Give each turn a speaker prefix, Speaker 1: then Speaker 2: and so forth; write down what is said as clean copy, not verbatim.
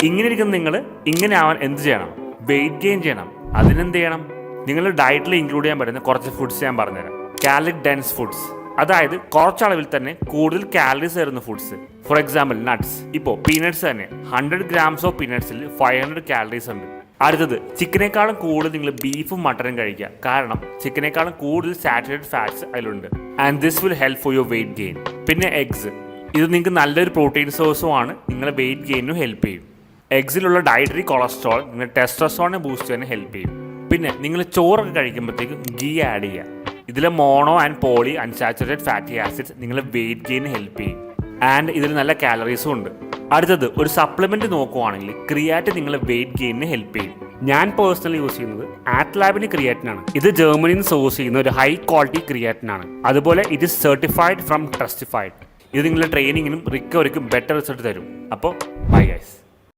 Speaker 1: ഇങ്ങനെ ഇരിക്കുന്ന നിങ്ങൾ ഇങ്ങനെ ആവാൻ എന്ത് ചെയ്യണം? വെയിറ്റ് ഗെയിൻ ചെയ്യണം. അതിനെന്ത് ചെയ്യണം? നിങ്ങൾ ഡയറ്റിൽ ഇൻക്ലൂഡ് ചെയ്യാൻ പറ്റുന്ന കുറച്ച് ഫുഡ്സ് ഞാൻ പറഞ്ഞുതരാം. കാലറിക് ഡെൻസ് ഫുഡ്സ്, അതായത് കുറച്ചളവിൽ തന്നെ കൂടുതൽ കാലറീസ് തരുന്ന ഫുഡ്സ്. For example nuts. ഇപ്പോൾ പീനട്സ് തന്നെ 100 grams ഓഫ് പീനട്സിൽ 500 കാലറീസ് ഉണ്ട്. അടുത്തത്, ചിക്കനേക്കാളും കൂടുതൽ നിങ്ങൾ ബീഫും മട്ടനും കഴിക്കുക. കാരണം ചിക്കനേക്കാളും കൂടുതൽ സാച്ചുറേറ്റഡ് ഫാറ്റ്സ് അതിലുണ്ട്. And this will help for your weight gain. പിന്നെ എഗ്സ്, ഇത് നിങ്ങൾക്ക് നല്ലൊരു പ്രോട്ടീൻ സോഴ്സും ആണ്, നിങ്ങളെ വെയിറ്റ് ഗെയിനും ഹെൽപ്പ് ചെയ്യും. എഗ്സിലുള്ള ഡയറ്ററി കൊളസ്ട്രോൾ നിങ്ങളുടെ ടെസ്റ്റോസ്റ്ററോണിനെ ബൂസ്റ്റ് ചെയ്യാൻ ഹെൽപ്പ് ചെയ്യും. പിന്നെ നിങ്ങൾ ചോറൊക്കെ കഴിക്കുമ്പോഴത്തേക്കും ഗീ ആഡ് ചെയ്യുക. ഇതിലെ mono and poly unsaturated fatty acids നിങ്ങളെ വെയിറ്റ് ഗെയിന് ഹെൽപ്പ് ചെയ്യും. ആൻഡ് ഇതിൽ നല്ല കാലറീസും ഉണ്ട്. അടുത്തത്, ഒരു സപ്ലിമെന്റ് നോക്കുവാണെങ്കിൽ ക്രിയാറ്റിൻ നിങ്ങളെ വെയിറ്റ് ഗെയിനിന് ഹെൽപ്പ് ചെയ്യും. ഞാൻ പേഴ്സണലി യൂസ് ചെയ്യുന്നത് ആറ്റ്ലാബിന് ക്രിയാറ്റിനാണ്. ഇത് ജർമ്മനിയിൽ നിന്ന് സോഴ്സ് ചെയ്യുന്ന ഒരു ഹൈ ക്വാളിറ്റി ക്രിയാറ്റിനാണ്. അതുപോലെ ഇത് സർട്ടിഫൈഡ് ഫ്രം ട്രസ്റ്റിഫൈഡ്. ഇത് നിങ്ങളുടെ ട്രെയിനിങ്ങിനും റിക്കവറിക്കും ബെറ്റർ റിസൾട്ട് തരും. അപ്പോൾ ബൈ ഗൈസ്.